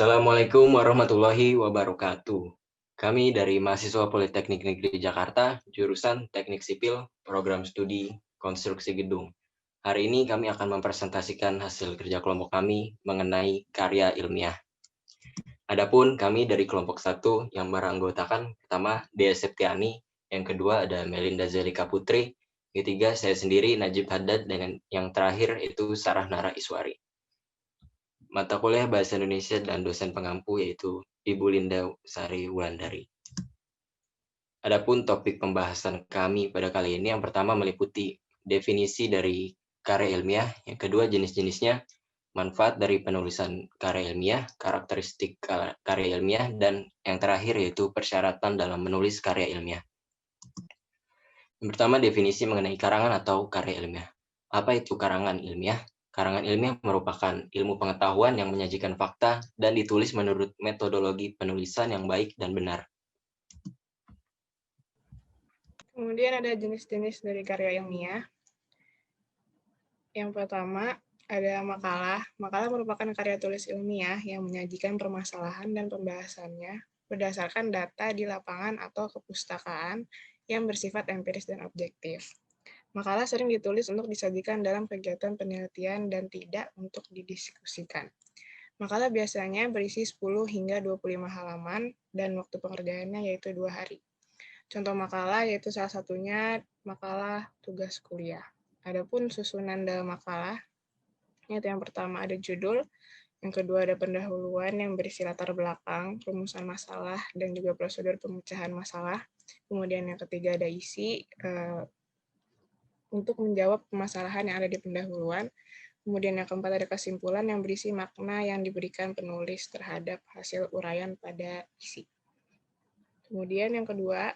Assalamualaikum warahmatullahi wabarakatuh. Kami dari mahasiswa Politeknik Negeri Jakarta, jurusan Teknik Sipil, Program Studi Konstruksi Gedung. Hari ini kami akan mempresentasikan hasil kerja kelompok kami mengenai karya ilmiah. Adapun kami dari kelompok 1 yang beranggotakan pertama Dea Septiani, yang kedua ada Melinda Zelika Putri, ketiga saya sendiri Najib Haddad, dan yang terakhir itu Sarah Nara Iswari. Mata kuliah Bahasa Indonesia dan dosen pengampu yaitu Ibu Linda Sari Wulandari. Adapun topik pembahasan kami pada kali ini yang pertama meliputi definisi dari karya ilmiah, yang kedua jenis-jenisnya, manfaat dari penulisan karya ilmiah, karakteristik karya ilmiah, dan yang terakhir yaitu persyaratan dalam menulis karya ilmiah. Yang pertama definisi mengenai karangan atau karya ilmiah. Apa itu karangan ilmiah? Karangan ilmiah merupakan ilmu pengetahuan yang menyajikan fakta dan ditulis menurut metodologi penulisan yang baik dan benar. Kemudian ada jenis-jenis dari karya ilmiah. Yang pertama ada makalah. Makalah merupakan karya tulis ilmiah yang menyajikan permasalahan dan pembahasannya berdasarkan data di lapangan atau kepustakaan yang bersifat empiris dan objektif. Makalah sering ditulis untuk disajikan dalam kegiatan penelitian dan tidak untuk didiskusikan. Makalah biasanya berisi 10 hingga 25 halaman dan waktu pengerjaannya yaitu 2 hari. Contoh makalah yaitu salah satunya makalah tugas kuliah. Adapun susunan dalam makalah, yaitu yang pertama ada judul, yang kedua ada pendahuluan yang berisi latar belakang, rumusan masalah, dan juga prosedur pemecahan masalah. Kemudian yang ketiga ada isi, untuk menjawab permasalahan yang ada di pendahuluan. Kemudian yang keempat ada kesimpulan yang berisi makna yang diberikan penulis terhadap hasil uraian pada isi. Kemudian yang kedua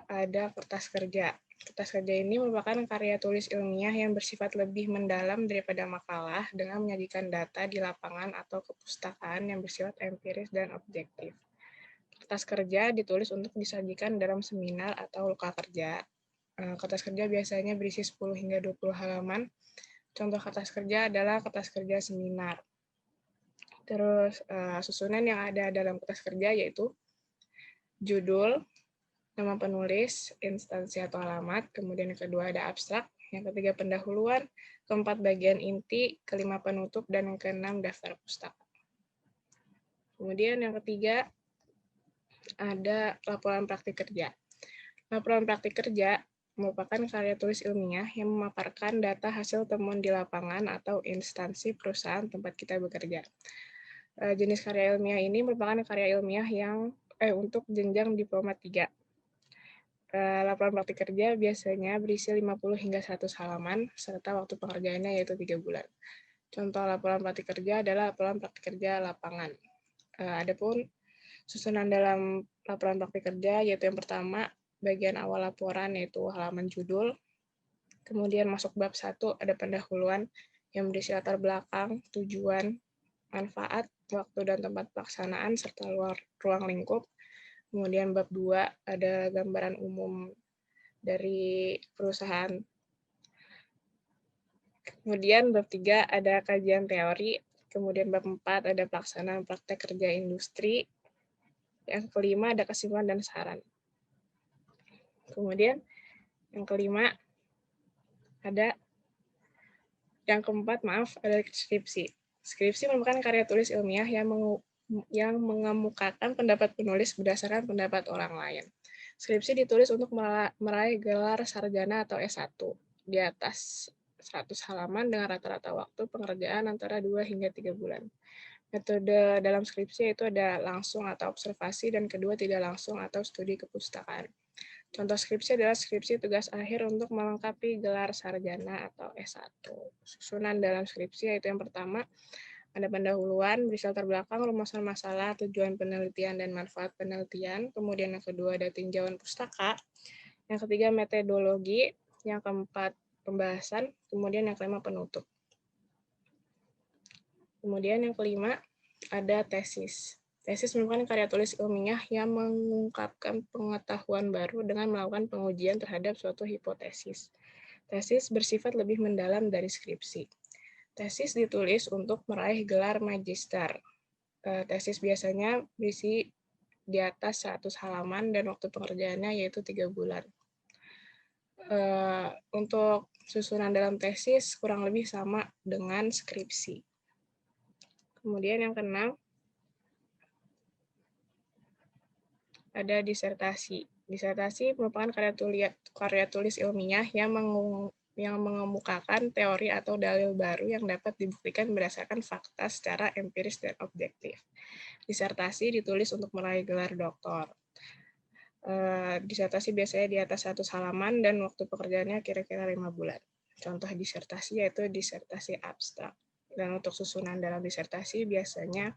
ada kertas kerja. Kertas kerja ini merupakan karya tulis ilmiah yang bersifat lebih mendalam daripada makalah dengan menyajikan data di lapangan atau kepustakaan yang bersifat empiris dan objektif. Kertas kerja ditulis untuk disajikan dalam seminar atau luka kerja. Kertas kerja biasanya berisi 10 hingga 20 halaman. Contoh kertas kerja adalah kertas kerja seminar. Terus susunan yang ada dalam kertas kerja yaitu judul, nama penulis, instansi atau alamat, kemudian yang kedua ada abstrak, yang ketiga pendahuluan, keempat bagian inti, kelima penutup, dan yang keenam daftar pustaka. Kemudian yang ketiga ada laporan praktik kerja. Laporan praktik kerja merupakan karya tulis ilmiah yang memaparkan data hasil temuan di lapangan atau instansi perusahaan tempat kita bekerja. Jenis karya ilmiah ini merupakan karya ilmiah yang untuk jenjang diploma 3. Laporan praktik kerja biasanya berisi 50 hingga 100 halaman, serta waktu pengerjaannya yaitu 3 bulan. Contoh laporan praktik kerja adalah laporan praktik kerja lapangan. Adapun susunan dalam laporan praktik kerja yaitu yang pertama, bagian awal laporan yaitu halaman judul, kemudian masuk bab 1 ada pendahuluan yang berisi latar belakang, tujuan, manfaat, waktu dan tempat pelaksanaan, serta ruang lingkup. Kemudian bab 2 ada gambaran umum dari perusahaan. Kemudian bab 3 ada kajian teori. Kemudian bab 4 ada pelaksanaan praktek kerja industri. Yang kelima ada kesimpulan dan saran. Kemudian yang keempat ada skripsi. Skripsi merupakan karya tulis ilmiah yang mengemukakan pendapat penulis berdasarkan pendapat orang lain. Skripsi ditulis untuk meraih gelar sarjana atau S1 di atas 100 halaman dengan rata-rata waktu pengerjaan antara 2 hingga 3 bulan. Metode dalam skripsi itu ada langsung atau observasi dan kedua tidak langsung atau studi kepustakaan. Contoh skripsi adalah skripsi tugas akhir untuk melengkapi gelar sarjana atau S1. Susunan dalam skripsi yaitu yang pertama ada pendahuluan, berisi latar belakang, rumusan masalah, tujuan penelitian, dan manfaat penelitian. Kemudian yang kedua ada tinjauan pustaka. Yang ketiga metodologi. Yang keempat pembahasan. Kemudian yang kelima penutup. Kemudian yang kelima ada tesis. Tesis merupakan karya tulis ilmiah yang mengungkapkan pengetahuan baru dengan melakukan pengujian terhadap suatu hipotesis. Tesis bersifat lebih mendalam dari skripsi. Tesis ditulis untuk meraih gelar magister. Tesis biasanya berisi di atas 100 halaman dan waktu pengerjaannya yaitu 3 bulan. Untuk susunan dalam tesis kurang lebih sama dengan skripsi. Kemudian yang keenam, ada disertasi. Disertasi merupakan karya tulis ilmiah yang mengemukakan teori atau dalil baru yang dapat dibuktikan berdasarkan fakta secara empiris dan objektif. Disertasi ditulis untuk meraih gelar doktor. Disertasi biasanya di atas 100 halaman dan waktu pekerjaannya kira-kira 5 bulan. Contoh disertasi yaitu disertasi abstrak. Dan untuk susunan dalam disertasi biasanya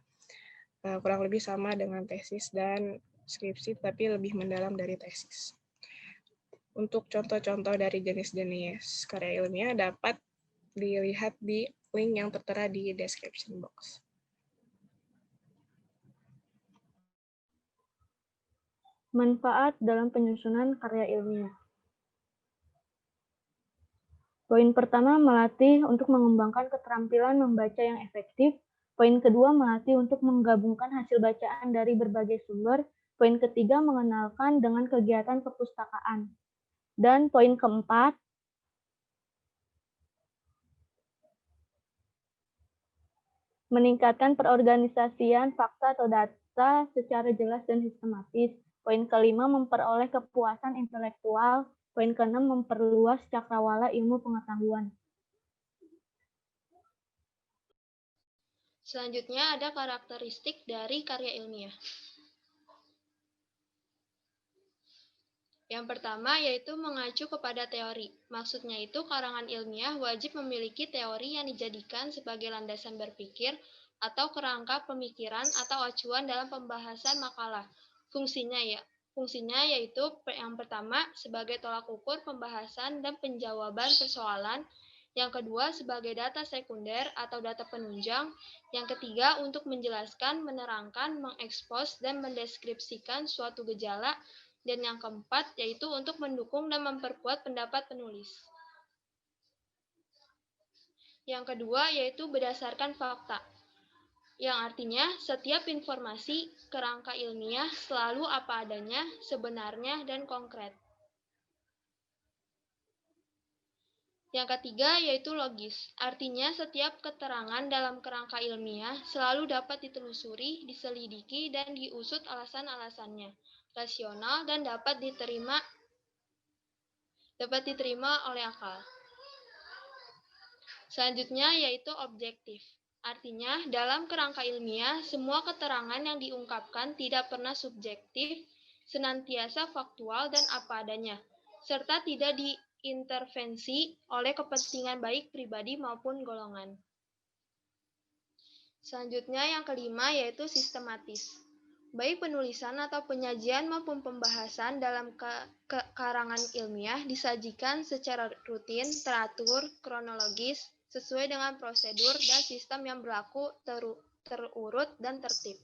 kurang lebih sama dengan tesis dan skripsi, tapi lebih mendalam dari tesis. Untuk contoh-contoh dari jenis-jenis karya ilmiah dapat dilihat di link yang tertera di description box. Manfaat dalam penyusunan karya ilmiah. Poin pertama, melatih untuk mengembangkan keterampilan membaca yang efektif. Poin kedua, melatih untuk menggabungkan hasil bacaan dari berbagai sumber. Poin ketiga, mengenalkan dengan kegiatan perpustakaan. Dan poin keempat, meningkatkan perorganisasian fakta atau data secara jelas dan sistematis. Poin kelima, memperoleh kepuasan intelektual. Poin keenam, memperluas cakrawala ilmu pengetahuan. Selanjutnya ada karakteristik dari karya ilmiah. Yang pertama yaitu mengacu kepada teori. Maksudnya itu karangan ilmiah wajib memiliki teori yang dijadikan sebagai landasan berpikir atau kerangka pemikiran atau acuan dalam pembahasan makalah. Fungsinya yaitu yang pertama sebagai tolak ukur pembahasan dan penjawaban persoalan. Yang kedua sebagai data sekunder atau data penunjang. Yang ketiga untuk menjelaskan, menerangkan, mengekspos, dan mendeskripsikan suatu gejala. Dan yang keempat yaitu untuk mendukung dan memperkuat pendapat penulis. Yang kedua yaitu berdasarkan fakta, yang artinya setiap informasi kerangka ilmiah selalu apa adanya, sebenarnya, dan konkret. Yang ketiga yaitu logis, artinya setiap keterangan dalam kerangka ilmiah selalu dapat ditelusuri, diselidiki, dan diusut alasan-alasannya, rasional, dan dapat diterima oleh akal. Selanjutnya yaitu objektif, artinya dalam kerangka ilmiah semua keterangan yang diungkapkan tidak pernah subjektif, senantiasa faktual dan apa adanya, serta tidak diintervensi oleh kepentingan baik pribadi maupun golongan. Selanjutnya yang kelima yaitu sistematis. Baik penulisan atau penyajian maupun pembahasan dalam karangan ilmiah disajikan secara rutin, teratur, kronologis, sesuai dengan prosedur dan sistem yang berlaku terurut dan tertib.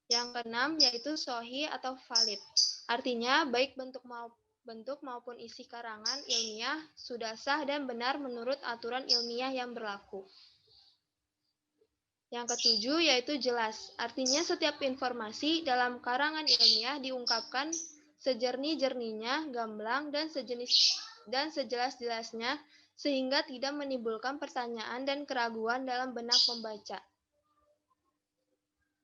Yang keenam yaitu sahih atau valid. Artinya baik bentuk maupun isi karangan ilmiah sudah sah dan benar menurut aturan ilmiah yang berlaku. Yang ketujuh yaitu jelas, artinya setiap informasi dalam karangan ilmiah diungkapkan sejernih-jernihnya, gamblang, dan sejelas-jelasnya, sehingga tidak menimbulkan pertanyaan dan keraguan dalam benak pembaca.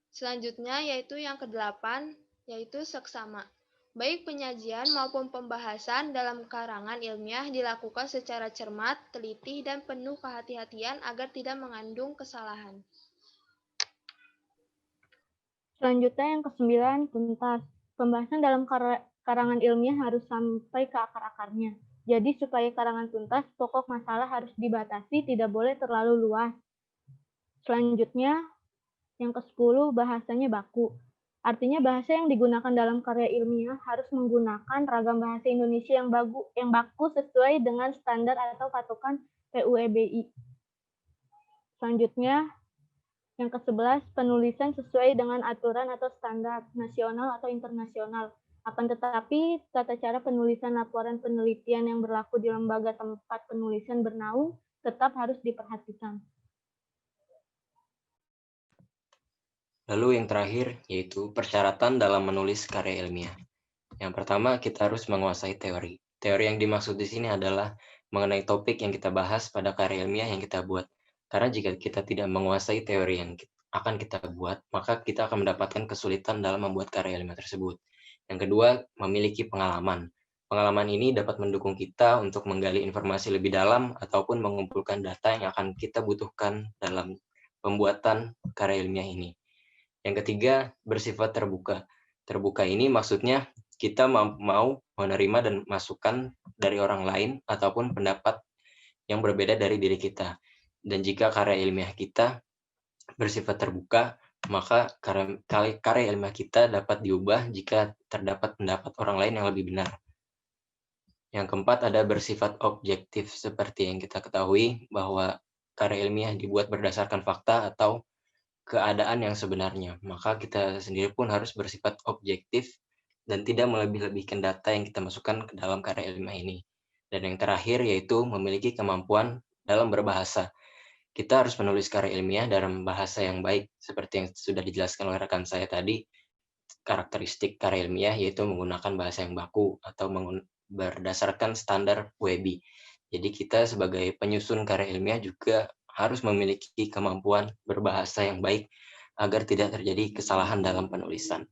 Selanjutnya yaitu yang kedelapan, yaitu seksama. Baik penyajian maupun pembahasan dalam karangan ilmiah dilakukan secara cermat, teliti, dan penuh kehati-hatian agar tidak mengandung kesalahan. Selanjutnya yang ke-9, tuntas. Pembahasan dalam karangan ilmiah harus sampai ke akar-akarnya. Jadi supaya karangan tuntas, pokok masalah harus dibatasi, tidak boleh terlalu luas. Selanjutnya, yang ke-10, bahasanya baku. Artinya bahasa yang digunakan dalam karya ilmiah harus menggunakan ragam bahasa Indonesia yang baku sesuai dengan standar atau patokan PUEBI. Selanjutnya, yang ke-11, penulisan sesuai dengan aturan atau standar nasional atau internasional. Akan tetapi, tata cara penulisan laporan penelitian yang berlaku di lembaga tempat penulisan bernaung tetap harus diperhatikan. Lalu yang terakhir yaitu persyaratan dalam menulis karya ilmiah. Yang pertama, kita harus menguasai teori. Teori yang dimaksud di sini adalah mengenai topik yang kita bahas pada karya ilmiah yang kita buat. Karena jika kita tidak menguasai teori yang akan kita buat, maka kita akan mendapatkan kesulitan dalam membuat karya ilmiah tersebut. Yang kedua, memiliki pengalaman. Pengalaman ini dapat mendukung kita untuk menggali informasi lebih dalam ataupun mengumpulkan data yang akan kita butuhkan dalam pembuatan karya ilmiah ini. Yang ketiga, bersifat terbuka. Terbuka ini maksudnya kita mau menerima dan masukan dari orang lain ataupun pendapat yang berbeda dari diri kita. Dan jika karya ilmiah kita bersifat terbuka, maka karya ilmiah kita dapat diubah jika terdapat pendapat orang lain yang lebih benar. Yang keempat ada bersifat objektif, seperti yang kita ketahui bahwa karya ilmiah dibuat berdasarkan fakta atau keadaan yang sebenarnya. Maka kita sendiri pun harus bersifat objektif dan tidak melebih-lebihkan data yang kita masukkan ke dalam karya ilmiah ini. Dan yang terakhir yaitu memiliki kemampuan dalam berbahasa. Kita harus menulis karya ilmiah dalam bahasa yang baik, seperti yang sudah dijelaskan oleh rekan saya tadi. Karakteristik karya ilmiah yaitu menggunakan bahasa yang baku atau berdasarkan standar WEBI. Jadi kita sebagai penyusun karya ilmiah juga harus memiliki kemampuan berbahasa yang baik agar tidak terjadi kesalahan dalam penulisan.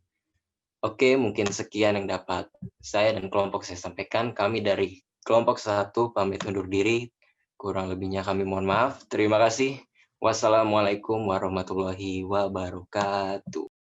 Oke, mungkin sekian yang dapat saya dan kelompok saya sampaikan. Kami dari kelompok 1 pamit undur diri. Kurang lebihnya kami mohon maaf. Terima kasih. Wassalamualaikum warahmatullahi wabarakatuh.